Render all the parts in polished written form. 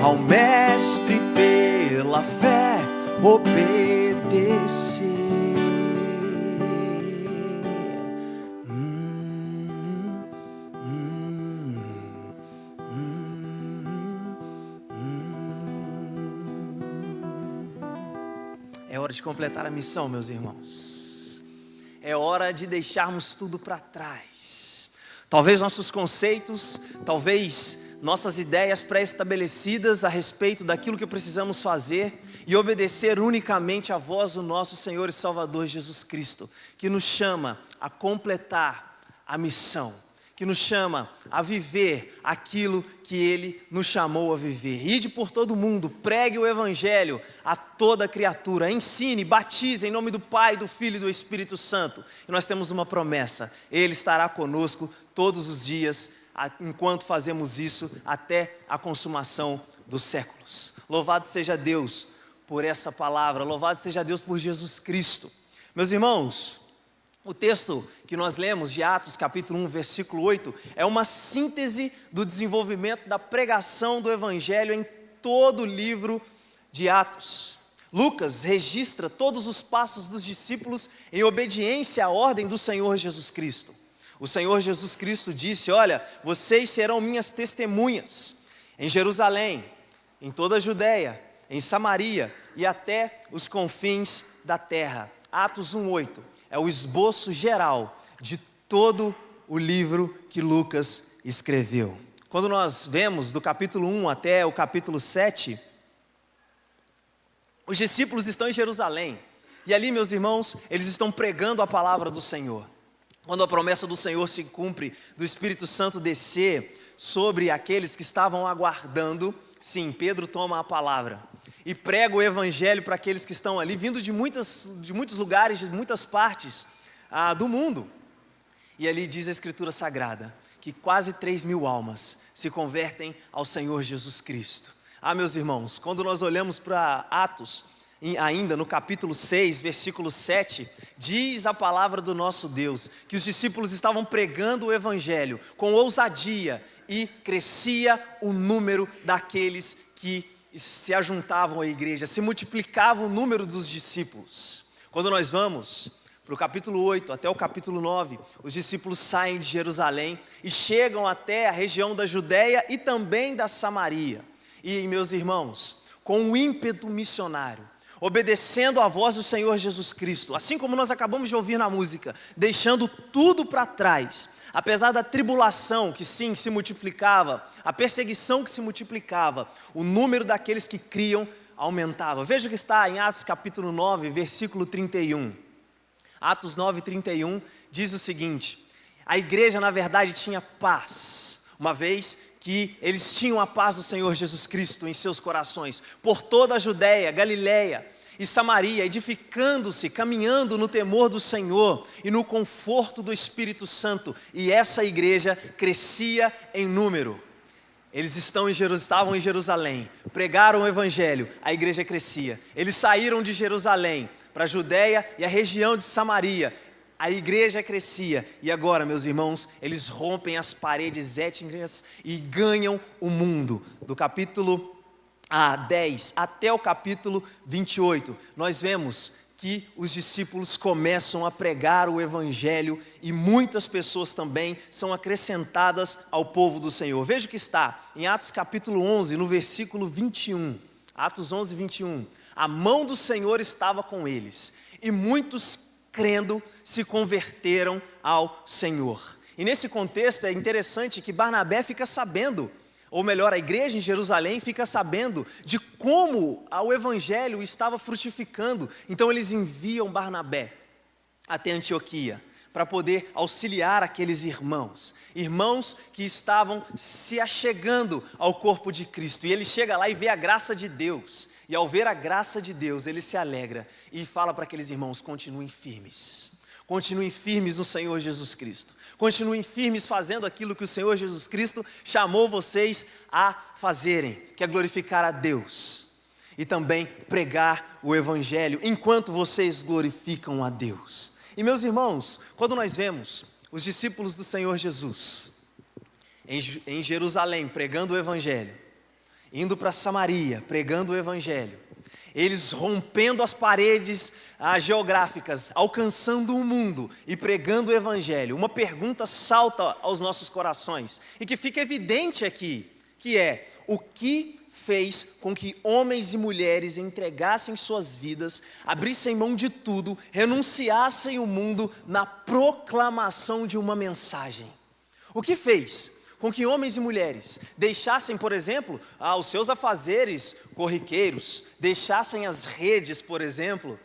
ao Mestre pela fé obedecer. É hora de completar a missão, meus irmãos. É hora de deixarmos tudo para trás. Talvez nossos conceitos, talvez nossas ideias pré-estabelecidas a respeito daquilo que precisamos fazer e obedecer unicamente à voz do nosso Senhor e Salvador Jesus Cristo, que nos chama a completar a missão, que nos chama a viver aquilo que Ele nos chamou a viver. Ide por todo mundo, pregue o Evangelho a toda criatura, ensine, batize em nome do Pai, do Filho e do Espírito Santo. E nós temos uma promessa: Ele estará conosco todos os dias, enquanto fazemos isso até a consumação dos séculos. Louvado seja Deus por essa palavra, louvado seja Deus por Jesus Cristo. Meus irmãos, o texto que nós lemos de Atos capítulo 1, versículo 8, é uma síntese do desenvolvimento da pregação do Evangelho em todo o livro de Atos. Lucas registra todos os passos dos discípulos em obediência à ordem do Senhor Jesus Cristo. O Senhor Jesus Cristo disse: olha, vocês serão minhas testemunhas em Jerusalém, em toda a Judéia, em Samaria e até os confins da terra. Atos 1:8 é o esboço geral de todo o livro que Lucas escreveu. Quando nós vemos do capítulo 1 até o capítulo 7, os discípulos estão em Jerusalém. E ali, meus irmãos, eles estão pregando a palavra do Senhor. Quando a promessa do Senhor se cumpre, do Espírito Santo descer sobre aqueles que estavam aguardando, sim, Pedro toma a palavra e prega o Evangelho para aqueles que estão ali, vindo de muitos lugares, de muitas partes do mundo. E ali diz a Escritura Sagrada que quase 3.000 almas se convertem ao Senhor Jesus Cristo. Meus irmãos, quando nós olhamos para Atos, ainda no capítulo 6, versículo 7, diz a palavra do nosso Deus que os discípulos estavam pregando o Evangelho com ousadia e crescia o número daqueles que se ajuntavam à igreja, se multiplicava o número dos discípulos. Quando nós vamos para o capítulo 8 até o capítulo 9, os discípulos saem de Jerusalém e chegam até a região da Judéia e também da Samaria. E, meus irmãos, com o ímpeto missionário, obedecendo à voz do Senhor Jesus Cristo, assim como nós acabamos de ouvir na música, deixando tudo para trás, apesar da tribulação que sim se multiplicava, a perseguição que se multiplicava, o número daqueles que criam aumentava. Veja o que está em Atos capítulo 9, versículo 31. Atos 9, 31 diz o seguinte: a igreja na verdade tinha paz, uma vez que eles tinham a paz do Senhor Jesus Cristo em seus corações, por toda a Judéia, Galiléia e Samaria, edificando-se, caminhando no temor do Senhor e no conforto do Espírito Santo, e essa igreja crescia em número. Eles estavam em Jerusalém, pregaram o Evangelho, a igreja crescia. Eles saíram de Jerusalém para a Judéia e a região de Samaria, a igreja crescia. E agora, meus irmãos, eles rompem as paredes étnicas e ganham o mundo. Do capítulo 10 até o capítulo 28, nós vemos que os discípulos começam a pregar o Evangelho e muitas pessoas também são acrescentadas ao povo do Senhor. Veja o que está em Atos capítulo 11, no versículo 21. Atos 11, 21. A mão do Senhor estava com eles e muitos crendo se converteram ao Senhor. E nesse contexto é interessante que Barnabé fica sabendo, ou melhor, a igreja em Jerusalém fica sabendo de como o Evangelho estava frutificando. Então eles enviam Barnabé até Antioquia para poder auxiliar aqueles irmãos que estavam se achegando ao corpo de Cristo. E ele chega lá e vê a graça de Deus. E ao ver a graça de Deus, ele se alegra e fala para aqueles irmãos: continuem firmes no Senhor Jesus Cristo. Continuem firmes fazendo aquilo que o Senhor Jesus Cristo chamou vocês a fazerem, que é glorificar a Deus e também pregar o Evangelho enquanto vocês glorificam a Deus. E meus irmãos, quando nós vemos os discípulos do Senhor Jesus em Jerusalém pregando o Evangelho, indo para Samaria, pregando o evangelho, eles rompendo as paredes geográficas, alcançando o mundo e pregando o evangelho, uma pergunta salta aos nossos corações, e que fica evidente aqui, que é: o que fez com que homens e mulheres entregassem suas vidas, abrissem mão de tudo, renunciassem o mundo na proclamação de uma mensagem? O que fez com que homens e mulheres deixassem, por exemplo, os seus afazeres corriqueiros, deixassem as redes, por exemplo,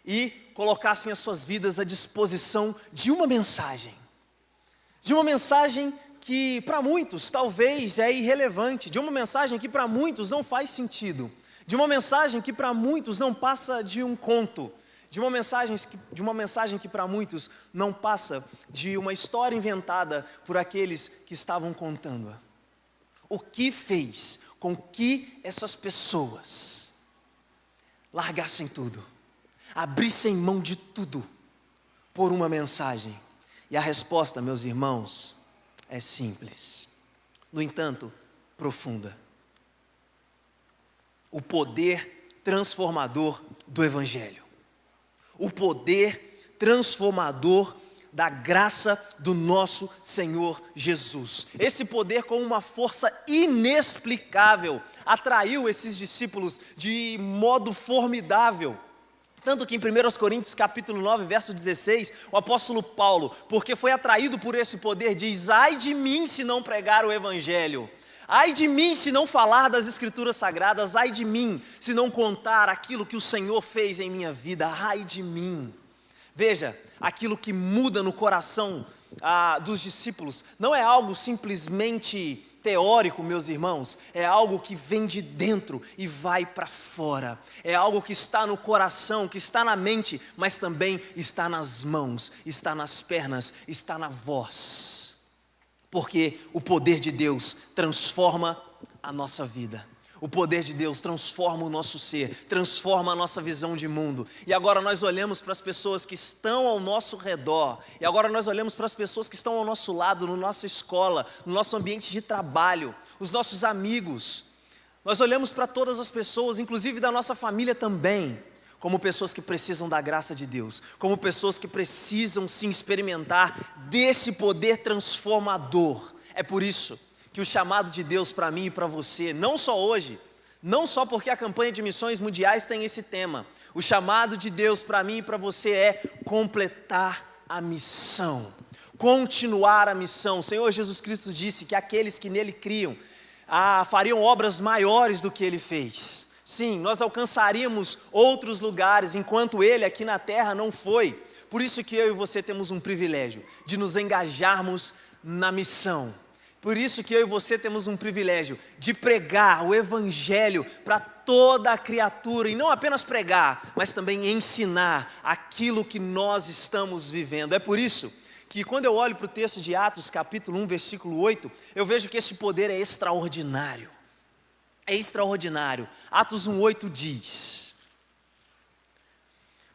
e colocassem as suas vidas à disposição de uma mensagem? De uma mensagem que para muitos talvez é irrelevante, de uma mensagem que para muitos não faz sentido, de uma mensagem que para muitos não passa de um conto, de uma mensagem que para muitos não passa de uma história inventada por aqueles que estavam contando-a. O que fez com que essas pessoas largassem tudo, abrissem mão de tudo por uma mensagem? E a resposta, meus irmãos, é simples, no entanto, profunda. O poder transformador do Evangelho. O poder transformador da graça do nosso Senhor Jesus. Esse poder, com uma força inexplicável, atraiu esses discípulos de modo formidável. Tanto que em 1 Coríntios capítulo 9, verso 16, o apóstolo Paulo, porque foi atraído por esse poder, diz: ai de mim se não pregar o evangelho, ai de mim se não falar das escrituras sagradas, ai de mim se não contar aquilo que o Senhor fez em minha vida, ai de mim. Veja, aquilo que muda no coração dos discípulos não é algo simplesmente teórico, meus irmãos, é algo que vem de dentro e vai para fora, é algo que está no coração, que está na mente, mas também está nas mãos, está nas pernas, está na voz, porque o poder de Deus transforma a nossa vida. O poder de Deus transforma o nosso ser, transforma a nossa visão de mundo. E agora nós olhamos para as pessoas que estão ao nosso redor, e agora nós olhamos para as pessoas que estão ao nosso lado, na nossa escola, no nosso ambiente de trabalho, os nossos amigos. Nós olhamos para todas as pessoas, inclusive da nossa família também, como pessoas que precisam da graça de Deus, como pessoas que precisam se experimentar desse poder transformador. É por isso que o chamado de Deus para mim e para você, não só hoje, não só porque a campanha de missões mundiais tem esse tema, o chamado de Deus para mim e para você é completar a missão, continuar a missão. O Senhor Jesus Cristo disse que aqueles que nele criam fariam obras maiores do que ele fez. Sim, nós alcançaríamos outros lugares enquanto ele aqui na terra não foi. Por isso que eu e você temos um privilégio de nos engajarmos na missão. Por isso que eu e você temos um privilégio de pregar o evangelho para toda a criatura, e não apenas pregar, mas também ensinar aquilo que nós estamos vivendo. É por isso que quando eu olho para o texto de Atos capítulo 1, versículo 8, eu vejo que esse poder é extraordinário. É extraordinário. Atos 1:8 diz: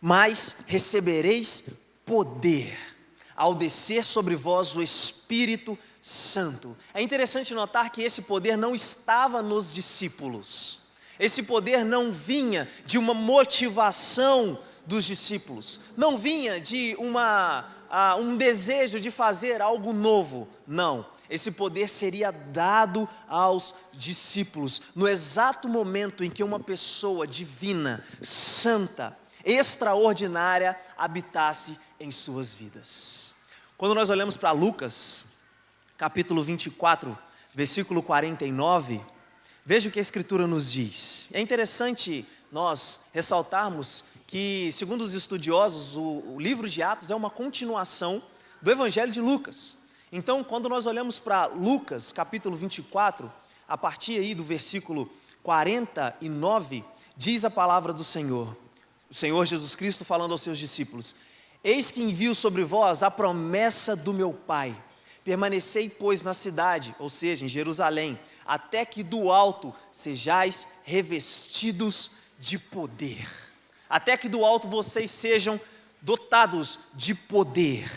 mas recebereis poder ao descer sobre vós o Espírito Santo. É interessante notar que esse poder não estava nos discípulos. Esse poder não vinha de uma motivação dos discípulos. Não vinha de um desejo de fazer algo novo. Não. Esse poder seria dado aos discípulos no exato momento em que uma pessoa divina, santa, extraordinária habitasse em suas vidas. Quando nós olhamos para Lucas capítulo 24, versículo 49, veja o que a Escritura nos diz. É interessante nós ressaltarmos que, segundo os estudiosos, o livro de Atos é uma continuação do Evangelho de Lucas. Então, quando nós olhamos para Lucas, capítulo 24, a partir aí do versículo 49, diz a palavra do Senhor, o Senhor Jesus Cristo falando aos seus discípulos: eis que envio sobre vós a promessa do meu Pai. Permanecei, pois, na cidade, ou seja, em Jerusalém, até que do alto sejais revestidos de poder. Até que do alto vocês sejam dotados de poder.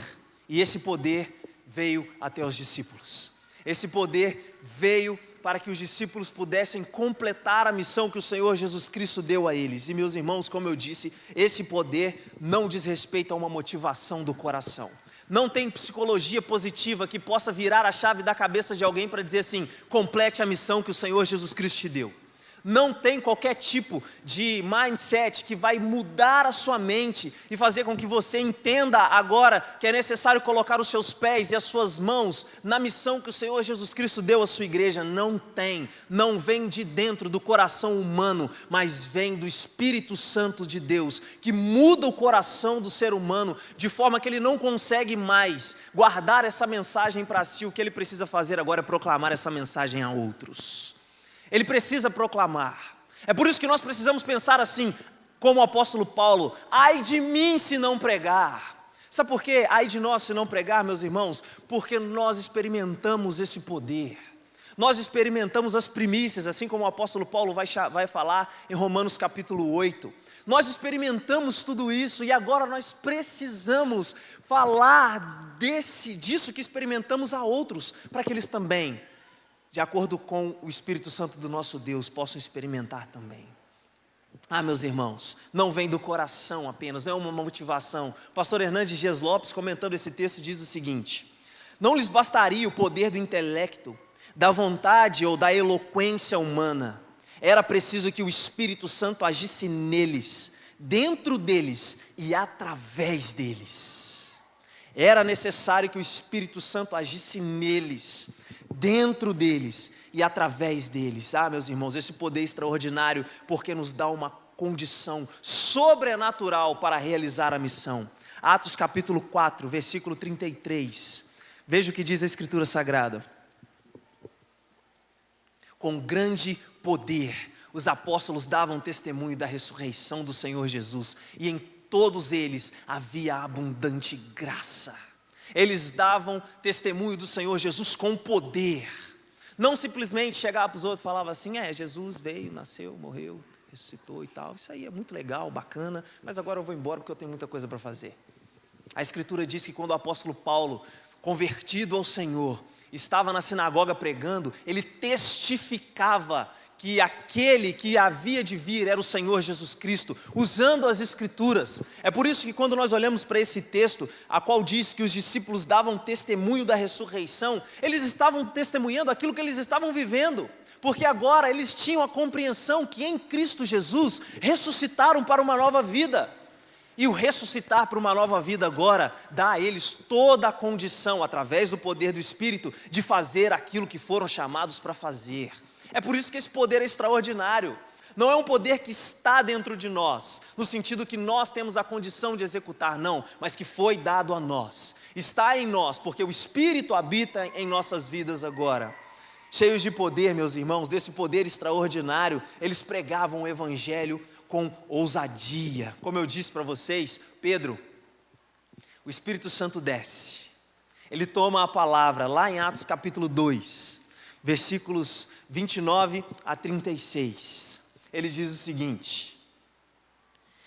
E esse poder veio até os discípulos. Esse poder veio para que os discípulos pudessem completar a missão que o Senhor Jesus Cristo deu a eles. E meus irmãos, como eu disse, esse poder não diz respeito a uma motivação do coração. Não tem psicologia positiva que possa virar a chave da cabeça de alguém para dizer assim: complete a missão que o Senhor Jesus Cristo te deu. Não tem qualquer tipo de mindset que vai mudar a sua mente e fazer com que você entenda agora que é necessário colocar os seus pés e as suas mãos na missão que o Senhor Jesus Cristo deu à sua igreja. Não tem, não vem de dentro do coração humano, mas vem do Espírito Santo de Deus, que muda o coração do ser humano de forma que ele não consegue mais guardar essa mensagem para si. O que ele precisa fazer agora é proclamar essa mensagem a outros. Ele precisa proclamar. É por isso que nós precisamos pensar assim, como o apóstolo Paulo: ai de mim se não pregar. Sabe por quê? Ai de nós se não pregar, meus irmãos? Porque nós experimentamos esse poder. Nós experimentamos as primícias, assim como o apóstolo Paulo vai falar em Romanos capítulo 8. Nós experimentamos tudo isso e agora nós precisamos falar disso que experimentamos a outros, para que eles também, de acordo com o Espírito Santo do nosso Deus, possam experimentar também. Meus irmãos, não vem do coração apenas, não é uma motivação. O pastor Hernandes Dias Lopes, comentando esse texto, diz o seguinte: não lhes bastaria o poder do intelecto, da vontade ou da eloquência humana. Era preciso que o Espírito Santo agisse neles, dentro deles e através deles. Era necessário que o Espírito Santo agisse neles, dentro deles e através deles. Meus irmãos, esse poder extraordinário, porque nos dá uma condição sobrenatural para realizar a missão. Atos capítulo 4, versículo 33. Veja o que diz a Escritura Sagrada: com grande poder os apóstolos davam testemunho da ressurreição do Senhor Jesus, e em todos eles havia abundante graça. Eles davam testemunho do Senhor Jesus com poder. Não simplesmente chegava para os outros e falava assim: Jesus veio, nasceu, morreu, ressuscitou e tal. Isso aí é muito legal, bacana, mas agora eu vou embora porque eu tenho muita coisa para fazer. A Escritura diz que quando o apóstolo Paulo, convertido ao Senhor, estava na sinagoga pregando, ele testificava que aquele que havia de vir era o Senhor Jesus Cristo, usando as Escrituras. É por isso que quando nós olhamos para esse texto, a qual diz que os discípulos davam testemunho da ressurreição, eles estavam testemunhando aquilo que eles estavam vivendo, porque agora eles tinham a compreensão que em Cristo Jesus ressuscitaram para uma nova vida. E o ressuscitar para uma nova vida agora dá a eles toda a condição, através do poder do Espírito, de fazer aquilo que foram chamados para fazer. É por isso que esse poder é extraordinário. Não é um poder que está dentro de nós, no sentido que nós temos a condição de executar, não, mas que foi dado a nós. Está em nós, porque o Espírito habita em nossas vidas agora. Cheios de poder, meus irmãos, desse poder extraordinário, eles pregavam o Evangelho com ousadia. Como eu disse para vocês, Pedro, o Espírito Santo desce. Ele toma a palavra lá em Atos capítulo 2. Versículos 29 a 36, ele diz o seguinte: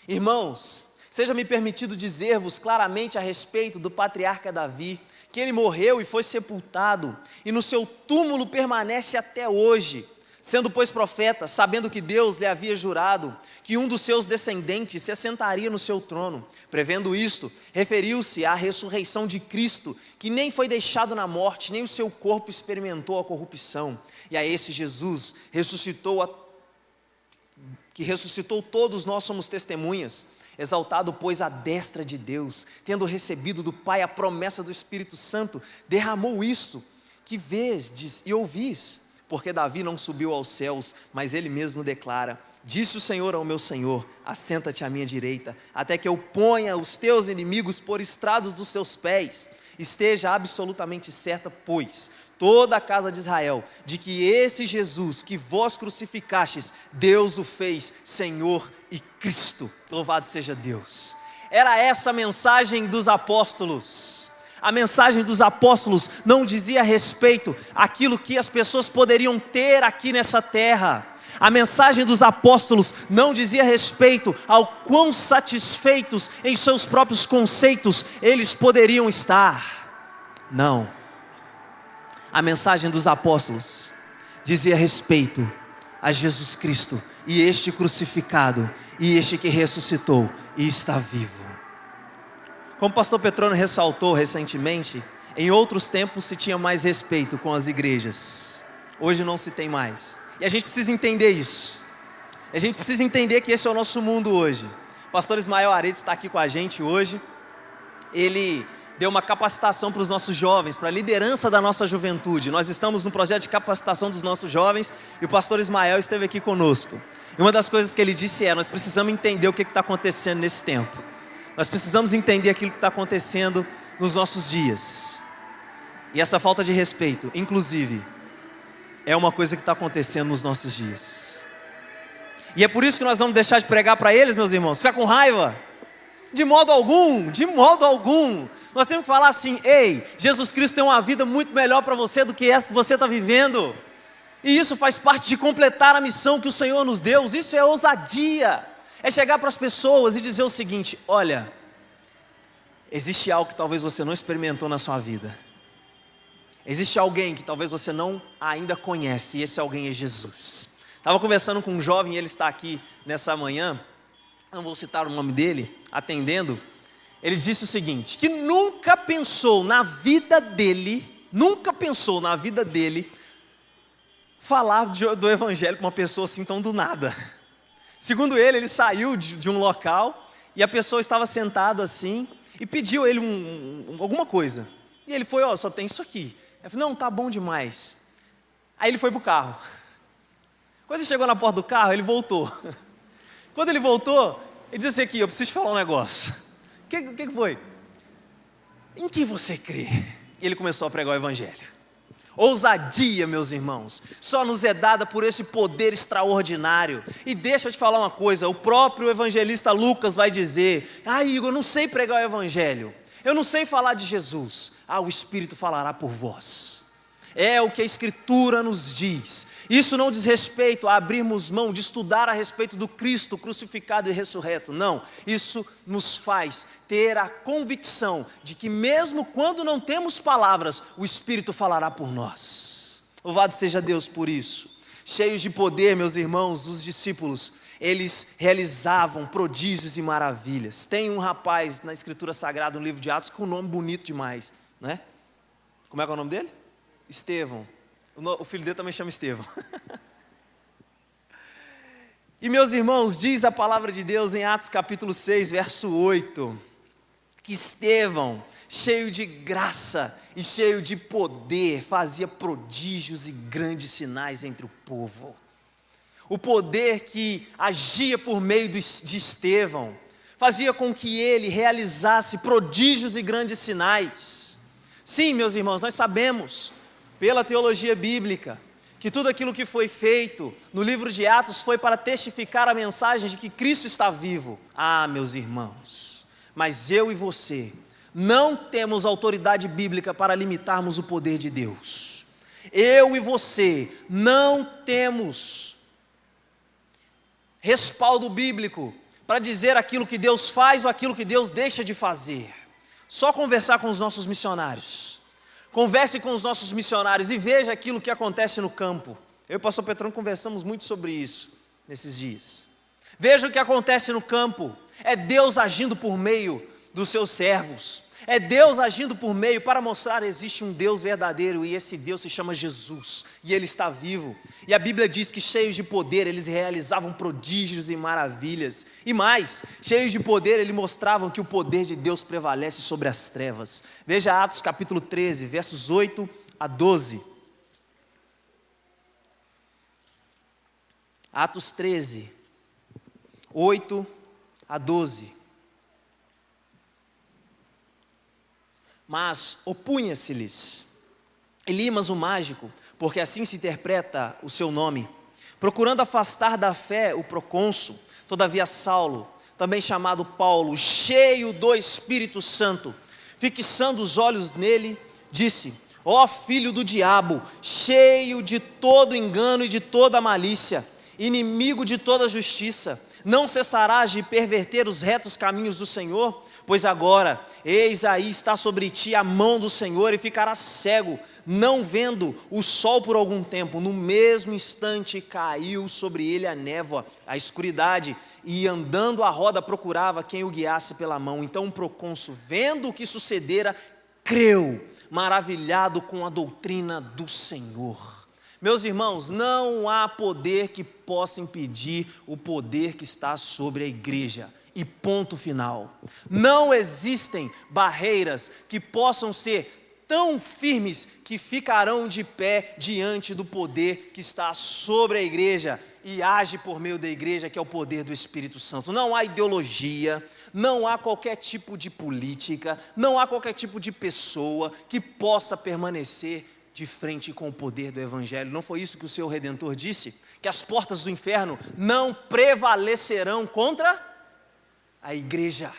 irmãos, seja-me permitido dizer-vos claramente a respeito do patriarca Davi, que ele morreu e foi sepultado, e no seu túmulo permanece até hoje, sendo pois profeta, sabendo que Deus lhe havia jurado que um dos seus descendentes se assentaria no seu trono. Prevendo isto, referiu-se à ressurreição de Cristo, que nem foi deixado na morte, nem o seu corpo experimentou a corrupção. E a esse Jesus que ressuscitou, todos nós somos testemunhas. Exaltado, pois, à destra de Deus, tendo recebido do Pai a promessa do Espírito Santo, derramou isto que vês e ouvis. Porque Davi não subiu aos céus, mas ele mesmo declara: disse o Senhor ao meu Senhor, assenta-te à minha direita, até que eu ponha os teus inimigos por estrados dos teus pés. Esteja absolutamente certa, pois, toda a casa de Israel, de que esse Jesus que vós crucificastes, Deus o fez Senhor e Cristo. Louvado seja Deus. Era essa a mensagem dos apóstolos. A mensagem dos apóstolos não dizia respeito àquilo que as pessoas poderiam ter aqui nessa terra. A mensagem dos apóstolos não dizia respeito ao quão satisfeitos em seus próprios conceitos eles poderiam estar. Não. A mensagem dos apóstolos dizia respeito a Jesus Cristo, e este crucificado, e este que ressuscitou e está vivo. Como o pastor Petrônio ressaltou recentemente, em outros tempos se tinha mais respeito com as igrejas, hoje não se tem mais, e a gente precisa entender isso, a gente precisa entender que esse é o nosso mundo hoje. O pastor Ismael Aredes está aqui com a gente hoje, ele deu uma capacitação para os nossos jovens, para a liderança da nossa juventude. Nós estamos num projeto de capacitação dos nossos jovens e o pastor Ismael esteve aqui conosco. E uma das coisas que ele disse nós precisamos entender o que está acontecendo nesse tempo. Nós precisamos entender aquilo que está acontecendo nos nossos dias. E essa falta de respeito, inclusive, é uma coisa que está acontecendo nos nossos dias. E é por isso que nós vamos deixar de pregar para eles, meus irmãos. Ficar com raiva? De modo algum, de modo algum. Nós temos que falar assim: ei, Jesus Cristo tem uma vida muito melhor para você do que essa que você está vivendo. E isso faz parte de completar a missão que o Senhor nos deu. Isso é ousadia. É chegar para as pessoas e dizer o seguinte: olha, existe algo que talvez você não experimentou na sua vida. Existe alguém que talvez você não ainda conhece, e esse alguém é Jesus. Estava conversando com um jovem, ele está aqui nessa manhã, não vou citar o nome dele, atendendo. Ele disse o seguinte, que nunca pensou na vida dele, falar do evangelho para uma pessoa assim tão do nada. Segundo ele saiu de um local e a pessoa estava sentada assim e pediu ele alguma coisa. E ele foi, só tem isso aqui. Eu falei, não, tá bom demais. Aí ele foi para o carro. Quando ele chegou na porta do carro, ele voltou. Quando ele voltou, ele disse aqui, eu preciso te falar um negócio. O que foi? Em que você crê? E ele começou a pregar o evangelho. Ousadia, meus irmãos, só nos é dada por esse poder extraordinário. E deixa eu te falar uma coisa, o próprio evangelista Lucas vai dizer: Igor, eu não sei pregar o evangelho, eu não sei falar de Jesus. O Espírito falará por vós. É o que a Escritura nos diz. Isso não diz respeito a abrirmos mão de estudar a respeito do Cristo crucificado e ressurreto. Não, isso nos faz ter a convicção de que mesmo quando não temos palavras, o Espírito falará por nós. Louvado seja Deus por isso. Cheios de poder, meus irmãos, os discípulos, eles realizavam prodígios e maravilhas. Tem um rapaz na Escritura Sagrada, no livro de Atos, com um nome bonito demais, né? Como é que é o nome dele? Estevão. O filho dele também chama Estevão. E meus irmãos, diz a palavra de Deus em Atos capítulo 6, verso 8, que Estevão, cheio de graça e cheio de poder, fazia prodígios e grandes sinais entre o povo. O poder que agia por meio de Estevão fazia com que ele realizasse prodígios e grandes sinais. Sim, meus irmãos, nós sabemos pela teologia bíblica, que tudo aquilo que foi feito no livro de Atos foi para testificar a mensagem de que Cristo está vivo. Meus irmãos, mas eu e você não temos autoridade bíblica para limitarmos o poder de Deus. Eu e você não temos respaldo bíblico para dizer aquilo que Deus faz ou aquilo que Deus deixa de fazer. Só conversar com os nossos missionários. Converse com os nossos missionários e veja aquilo que acontece no campo. Eu e o pastor Petrônio conversamos muito sobre isso nesses dias. Veja o que acontece no campo. É Deus agindo por meio dos seus servos. É Deus agindo por meio para mostrar que existe um Deus verdadeiro e esse Deus se chama Jesus e Ele está vivo. E a Bíblia diz que cheios de poder eles realizavam prodígios e maravilhas. E mais, cheios de poder eles mostravam que o poder de Deus prevalece sobre as trevas. Veja Atos capítulo 13, versos 8 a 12. Atos 13, 8 a 12. Mas opunha-se-lhes Elimas o mágico, porque assim se interpreta o seu nome, procurando afastar da fé o procônsul. Todavia Saulo, também chamado Paulo, cheio do Espírito Santo, fixando os olhos nele, disse: ó filho do diabo, cheio de todo engano e de toda malícia, inimigo de toda justiça, Não cessarás de perverter os retos caminhos do Senhor? Pois agora, eis aí está sobre ti a mão do Senhor, e ficarás cego, não vendo o sol por algum tempo. No mesmo instante caiu sobre ele a névoa, a escuridade, e andando à roda procurava quem o guiasse pela mão. Então o procônsul, vendo o que sucedera, creu, maravilhado com a doutrina do Senhor. Meus irmãos, não há poder que possa impedir o poder que está sobre a igreja. E ponto final. Não existem barreiras que possam ser tão firmes que ficarão de pé diante do poder que está sobre a igreja e age por meio da igreja, que é o poder do Espírito Santo. Não há ideologia, não há qualquer tipo de política, não há qualquer tipo de pessoa que possa permanecer de frente com o poder do Evangelho. Não foi isso que o seu Redentor disse? Que as portas do inferno não prevalecerão contra a igreja.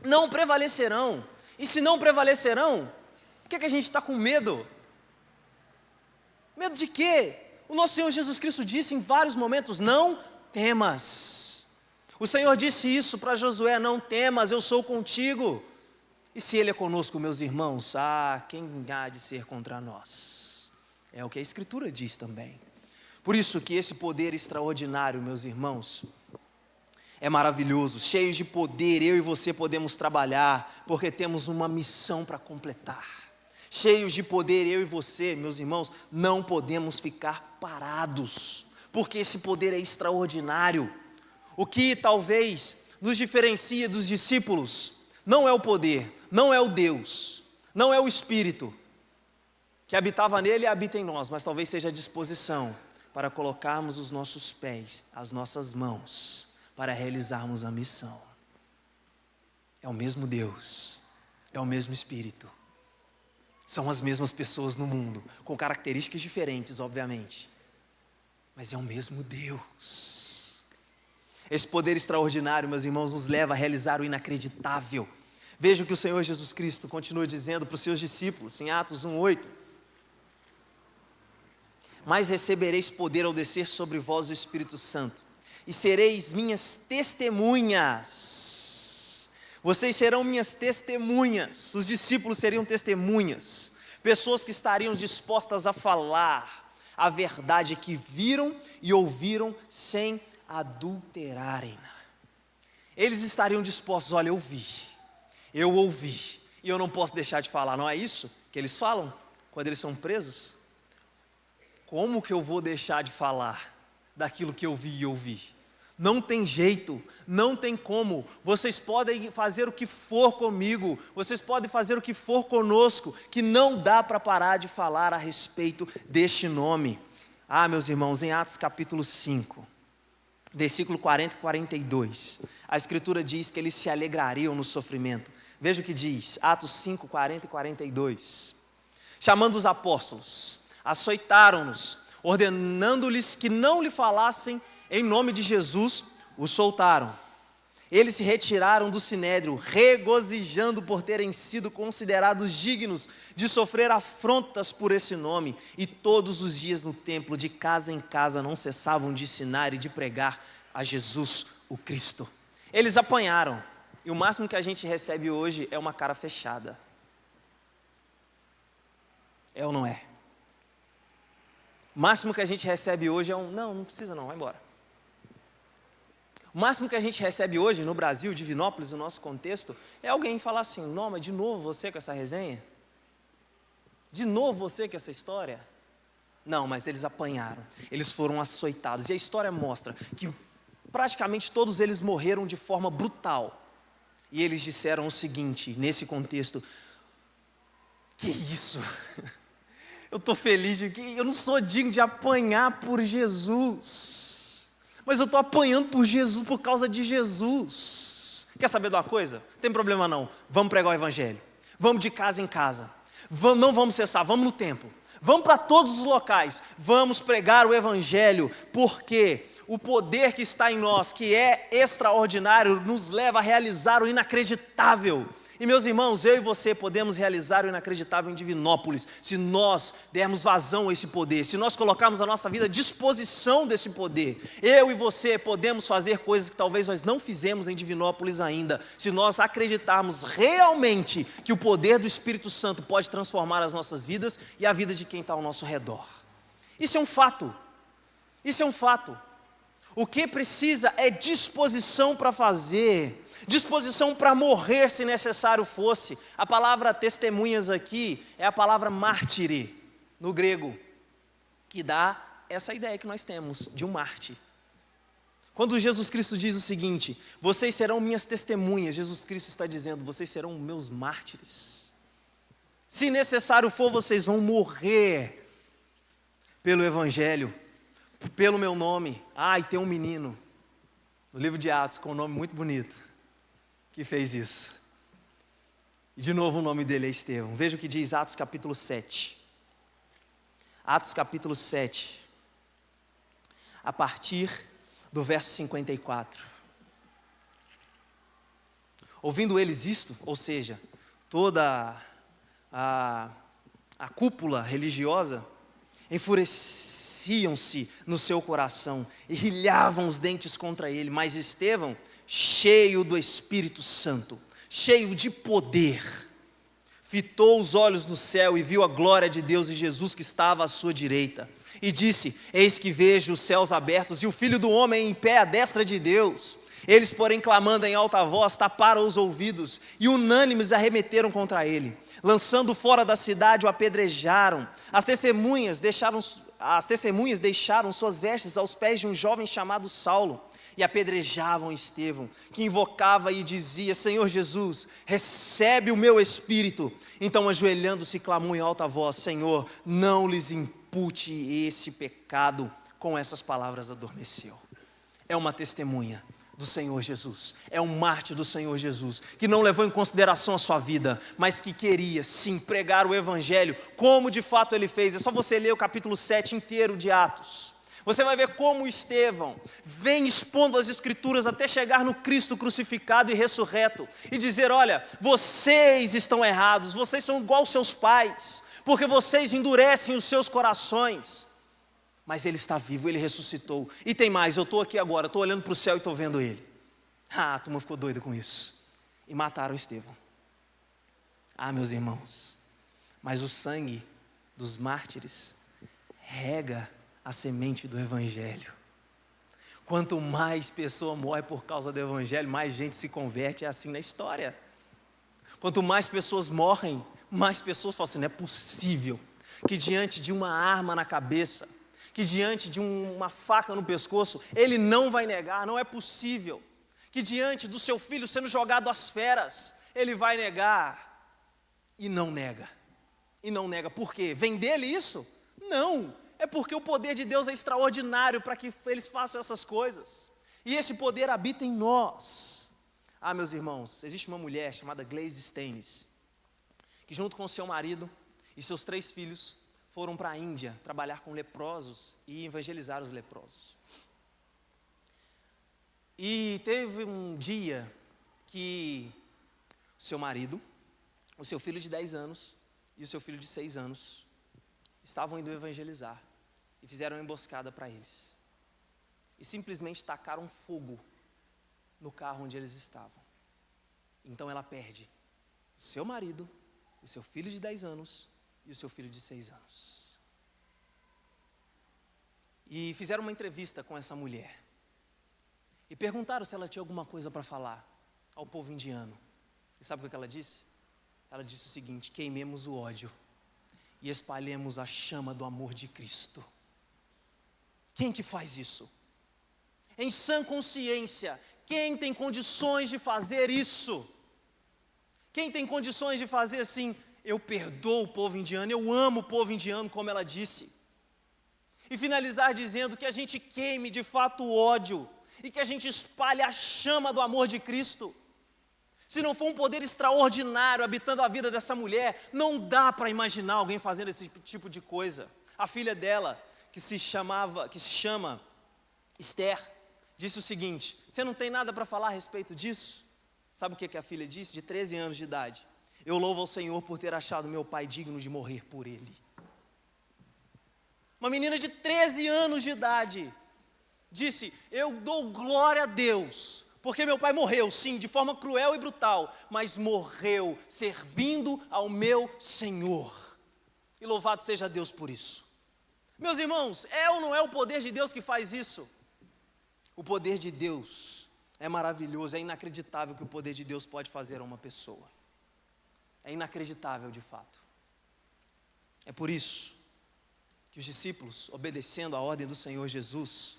Não prevalecerão. E se não prevalecerão, por que a gente está com medo? Medo de quê? O nosso Senhor Jesus Cristo disse em vários momentos: não temas. O Senhor disse isso para Josué: não temas, eu sou contigo. E se Ele é conosco, meus irmãos, quem há de ser contra nós? É o que a Escritura diz também. Por isso que esse poder extraordinário, meus irmãos, é maravilhoso, cheios de poder, eu e você podemos trabalhar, porque temos uma missão para completar. Cheios de poder, eu e você, meus irmãos, não podemos ficar parados, porque esse poder é extraordinário. O que talvez nos diferencia dos discípulos não é o poder, não é o Deus, não é o Espírito que habitava nele e habita em nós, mas talvez seja a disposição para colocarmos os nossos pés, as nossas mãos, para realizarmos a missão. É o mesmo Deus, é o mesmo Espírito. São as mesmas pessoas no mundo, com características diferentes, obviamente, mas é o mesmo Deus. Esse poder extraordinário, meus irmãos, nos leva a realizar o inacreditável. Veja o que o Senhor Jesus Cristo continua dizendo para os seus discípulos, em Atos 1:8. Mas recebereis poder ao descer sobre vós o Espírito Santo, e sereis minhas testemunhas. Vocês serão minhas testemunhas. Os discípulos seriam testemunhas, pessoas que estariam dispostas a falar a verdade que viram e ouviram sem adulterarem. Eles estariam dispostos: olha, eu vi, eu ouvi, e eu não posso deixar de falar. Não é isso que eles falam quando eles são presos? Como que eu vou deixar de falar daquilo que eu vi e ouvi? Não tem jeito, não tem como. Vocês podem fazer o que for comigo, vocês podem fazer o que for conosco, que não dá para parar de falar a respeito deste nome. Meus irmãos, em Atos capítulo 5, versículo 40 e 42, a Escritura diz que eles se alegrariam no sofrimento. Veja o que diz, Atos 5, 40 e 42. Chamando os apóstolos, açoitaram-nos, ordenando-lhes que não lhe falassem em nome de Jesus, os soltaram. Eles se retiraram do sinédrio, regozijando por terem sido considerados dignos de sofrer afrontas por esse nome. E todos os dias no templo, de casa em casa, não cessavam de ensinar e de pregar a Jesus, o Cristo. Eles apanharam, e o máximo que a gente recebe hoje é uma cara fechada. É ou não é? O máximo que a gente recebe hoje é não precisa não, vai embora. O máximo que a gente recebe hoje no Brasil, Divinópolis, no nosso contexto, é alguém falar assim: não, mas de novo você com essa resenha? De novo você com essa história? Não, mas eles apanharam, eles foram açoitados, e a história mostra que praticamente todos eles morreram de forma brutal. E eles disseram o seguinte, nesse contexto: que isso? Eu estou feliz de que eu não sou digno de apanhar por Jesus, mas eu estou apanhando por Jesus por causa de Jesus. Quer saber de uma coisa? Não tem problema não, vamos pregar o Evangelho, vamos de casa em casa, não vamos cessar, vamos no templo, vamos para todos os locais, vamos pregar o Evangelho, porque o poder que está em nós, que é extraordinário, nos leva a realizar o inacreditável. E meus irmãos, eu e você podemos realizar o inacreditável em Divinópolis, se nós dermos vazão a esse poder, se nós colocarmos a nossa vida à disposição desse poder. Eu e você podemos fazer coisas que talvez nós não fizemos em Divinópolis ainda, se nós acreditarmos realmente que o poder do Espírito Santo pode transformar as nossas vidas e a vida de quem está ao nosso redor. Isso é um fato, isso é um fato. O que precisa é disposição para fazer, disposição para morrer se necessário fosse. A palavra testemunhas aqui é a palavra mártire, no grego, que dá essa ideia que nós temos de um mártir. Quando Jesus Cristo diz o seguinte: vocês serão minhas testemunhas, Jesus Cristo está dizendo: vocês serão meus mártires. Se necessário for, vocês vão morrer pelo Evangelho, pelo meu nome. E tem um menino no livro de Atos com um nome muito bonito que fez isso. E de novo o nome dele é Estevão. Veja o que diz Atos capítulo 7. Atos capítulo 7, a partir do verso 54. Ouvindo eles isto, ou seja, toda a cúpula religiosa, enfureciam-se no seu coração e rilhavam os dentes contra ele. Mas Estevão, cheio do Espírito Santo, cheio de poder, fitou os olhos no céu e viu a glória de Deus e Jesus que estava à sua direita. E disse: eis que vejo os céus abertos e o Filho do Homem em pé à destra de Deus. Eles, porém, clamando em alta voz, taparam os ouvidos e unânimes arremeteram contra ele. Lançando fora da cidade, o apedrejaram. As testemunhas deixaram suas vestes aos pés de um jovem chamado Saulo e apedrejavam Estevão, que invocava e dizia: Senhor Jesus, recebe o meu espírito. Então, ajoelhando-se, clamou em alta voz: Senhor, não lhes impute esse pecado. Com essas palavras adormeceu. É uma testemunha do Senhor Jesus, é um mártir do Senhor Jesus, que não levou em consideração a sua vida, mas que queria sim pregar o Evangelho, como de fato ele fez. É só você ler o capítulo 7 inteiro de Atos. Você vai ver como Estevão vem expondo as Escrituras até chegar no Cristo crucificado e ressurreto, e dizer: olha, vocês estão errados, vocês são igual aos seus pais, porque vocês endurecem os seus corações. Mas ele está vivo, ele ressuscitou. E tem mais, eu estou aqui agora, estou olhando para o céu e estou vendo ele. A turma ficou doida com isso. E mataram Estevão. Meus irmãos, mas o sangue dos mártires rega a semente do Evangelho. Quanto mais pessoa morre por causa do Evangelho, mais gente se converte. É assim na história. Quanto mais pessoas morrem, mais pessoas falam assim: não é possível que diante de uma arma na cabeça, que diante de uma faca no pescoço, ele não vai negar. Não é possível que diante do seu filho sendo jogado às feras, ele vai negar. E não nega. E não nega. Por quê? Vem dele isso? Não. É porque o poder de Deus é extraordinário para que eles façam essas coisas. E esse poder habita em nós. Meus irmãos, existe uma mulher chamada Glaze Steines, que junto com seu marido e seus 3 filhos, foram para a Índia trabalhar com leprosos e evangelizar os leprosos. E teve um dia que o seu marido, o seu filho de 10 anos e o seu filho de 6 anos estavam indo evangelizar e fizeram uma emboscada para eles. E simplesmente tacaram fogo no carro onde eles estavam. Então ela perde o seu marido, o seu filho de 10 anos e o seu filho de 6 anos. E fizeram uma entrevista com essa mulher. E perguntaram se ela tinha alguma coisa para falar ao povo indiano. E sabe o que ela disse? Ela disse o seguinte: queimemos o ódio e espalhemos a chama do amor de Cristo. Quem que faz isso? Em sã consciência, quem tem condições de fazer isso? Quem tem condições de fazer assim: eu perdoo o povo indiano, eu amo o povo indiano, como ela disse. E finalizar dizendo que a gente queime de fato o ódio e que a gente espalhe a chama do amor de Cristo. Se não for um poder extraordinário habitando a vida dessa mulher, não dá para imaginar alguém fazendo esse tipo de coisa. A filha dela, que se chama Esther, disse o seguinte: você não tem nada para falar a respeito disso? Sabe o que a filha disse? De 13 anos de idade. Eu louvo ao Senhor por ter achado meu pai digno de morrer por ele. Uma menina de 13 anos de idade disse, eu dou glória a Deus, porque meu pai morreu, sim, de forma cruel e brutal, mas morreu servindo ao meu Senhor. E louvado seja Deus por isso. Meus irmãos, é ou não é o poder de Deus que faz isso? O poder de Deus é maravilhoso, é inacreditável que o poder de Deus pode fazer a uma pessoa. É inacreditável de fato. É por isso que os discípulos, obedecendo a ordem do Senhor Jesus,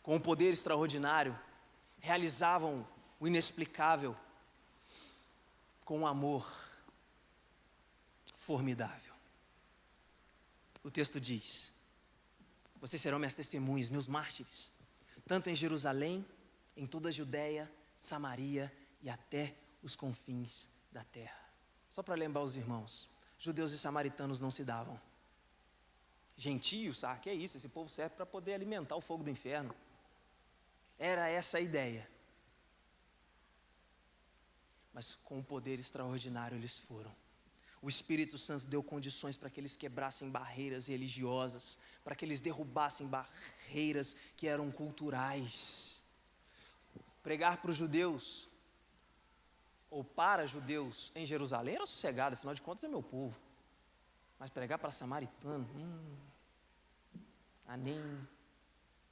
com um poder extraordinário, realizavam o inexplicável com um amor formidável. O texto diz, vocês serão minhas testemunhas, meus mártires, tanto em Jerusalém, em toda a Judéia, Samaria e até os confins da terra. Só para lembrar os irmãos, judeus e samaritanos não se davam. Gentios, que é isso, esse povo serve para poder alimentar o fogo do inferno. Era essa a ideia. Mas com um poder extraordinário eles foram. O Espírito Santo deu condições para que eles quebrassem barreiras religiosas, para que eles derrubassem barreiras que eram culturais. Pregar para os judeus, ou para judeus em Jerusalém era sossegado, afinal de contas é meu povo. Mas pregar para samaritano, nem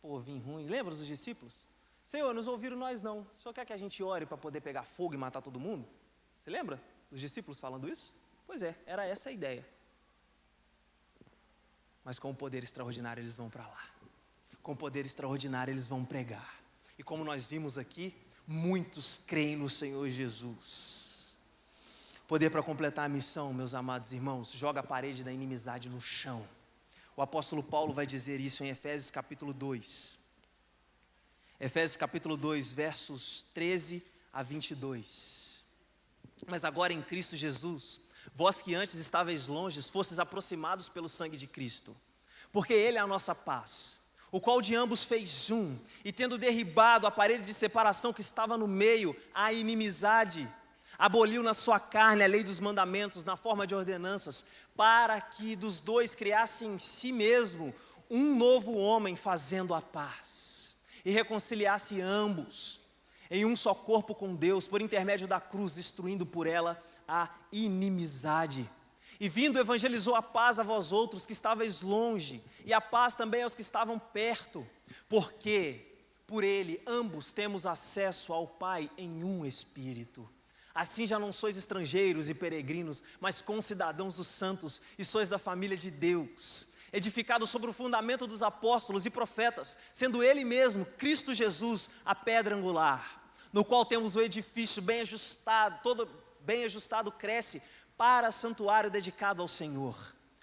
povinho ruim. Lembra dos discípulos? Senhor, nos ouviram nós não. O Senhor quer que a gente ore para poder pegar fogo e matar todo mundo? Você lembra dos discípulos falando isso? Pois é, era essa a ideia. Mas com o poder extraordinário eles vão para lá. Com o poder extraordinário eles vão pregar. E como nós vimos aqui, muitos creem no Senhor Jesus. Poder para completar a missão, meus amados irmãos, joga a parede da inimizade no chão. O apóstolo Paulo vai dizer isso em Efésios capítulo 2. Efésios capítulo 2, versos 13 a 22. Mas agora em Cristo Jesus, vós que antes estáveis longes, fostes aproximados pelo sangue de Cristo, porque Ele é a nossa paz, o qual de ambos fez um, e tendo derribado a parede de separação que estava no meio, a inimizade, aboliu na sua carne a lei dos mandamentos, na forma de ordenanças, para que dos dois criasse em si mesmo um novo homem, fazendo a paz, e reconciliasse ambos em um só corpo com Deus, por intermédio da cruz, destruindo por ela a inimizade. E vindo evangelizou a paz a vós outros que estáveis longe, e a paz também aos que estavam perto, porque por ele ambos temos acesso ao Pai em um Espírito. Assim já não sois estrangeiros e peregrinos, mas concidadãos dos santos, e sois da família de Deus, edificados sobre o fundamento dos apóstolos e profetas, sendo Ele mesmo, Cristo Jesus, a pedra angular, no qual temos o edifício bem ajustado, todo bem ajustado cresce, para santuário dedicado ao Senhor,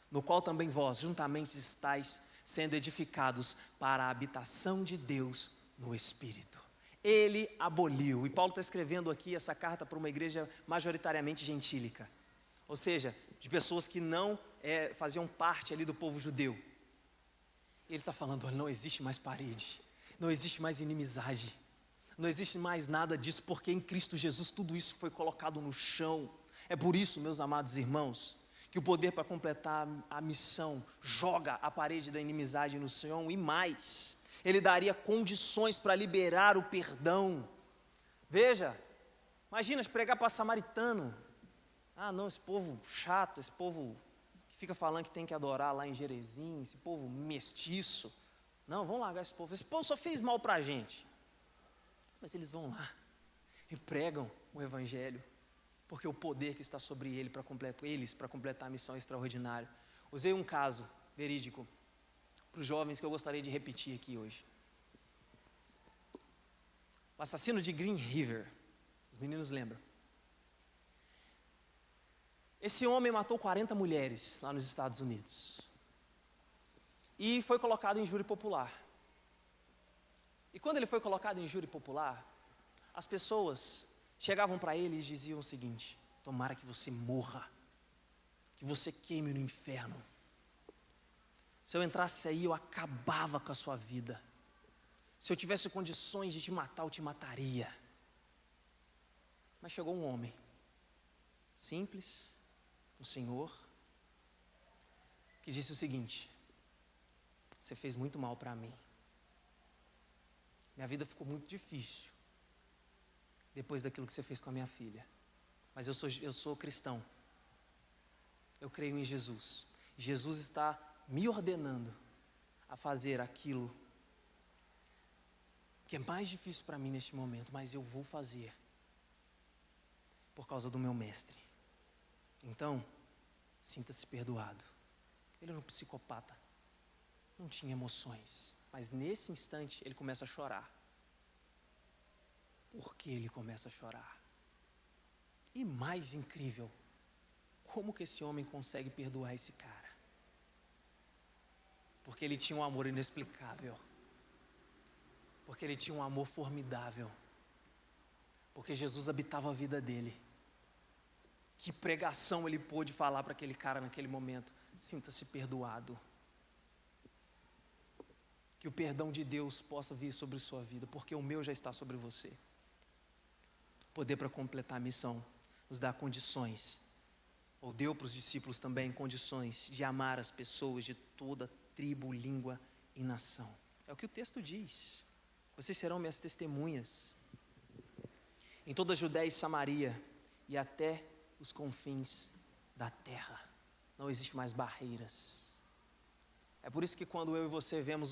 no qual também vós juntamente estáis sendo edificados para a habitação de Deus no Espírito. Ele aboliu, e Paulo está escrevendo aqui essa carta para uma igreja majoritariamente gentílica, ou seja, de pessoas que não faziam parte ali do povo judeu. Ele está falando, olha, não existe mais parede, não existe mais inimizade, não existe mais nada disso, porque em Cristo Jesus tudo isso foi colocado no chão. É por isso, meus amados irmãos, que o poder para completar a missão joga a parede da inimizade no chão, e mais, Ele daria condições para liberar o perdão. Veja, imagina pregar para samaritano. Não, esse povo chato, esse povo que fica falando que tem que adorar lá em Jerezim, esse povo mestiço. Não, vamos largar esse povo só fez mal para a gente. Mas eles vão lá e pregam o Evangelho, porque o poder que está sobre eles para completar a missão é extraordinário. Usei um caso verídico para os jovens que eu gostaria de repetir aqui hoje. O assassino de Green River, os meninos lembram? Esse homem matou 40 mulheres lá nos Estados Unidos e foi colocado em júri popular. E quando ele foi colocado em júri popular, as pessoas chegavam para ele e diziam o seguinte: tomara que você morra, que você queime no inferno. Se eu entrasse aí, eu acabava com a sua vida. Se eu tivesse condições de te matar, eu te mataria. Mas chegou um homem, simples, um senhor, que disse o seguinte: você fez muito mal para mim. Minha vida ficou muito difícil depois daquilo que você fez com a minha filha. Mas eu sou cristão. Eu creio em Jesus. Jesus está me ordenando a fazer aquilo que é mais difícil para mim neste momento, mas eu vou fazer por causa do meu mestre. Então, sinta-se perdoado. Ele era um psicopata, não tinha emoções, mas nesse instante ele começa a chorar. Por que ele começa a chorar? E mais incrível, como que esse homem consegue perdoar esse cara? Porque ele tinha um amor inexplicável. Porque ele tinha um amor formidável. Porque Jesus habitava a vida dele. Que pregação ele pôde falar para aquele cara naquele momento? Sinta-se perdoado. Que o perdão de Deus possa vir sobre sua vida, porque o meu já está sobre você. Poder para completar a missão, nos dá condições, ou deu para os discípulos também condições de amar as pessoas de toda tribo, língua e nação. É o que o texto diz. Vocês serão minhas testemunhas em toda a Judéia e Samaria e até os confins da terra. Não existe mais barreiras. É por isso que quando eu e você vemos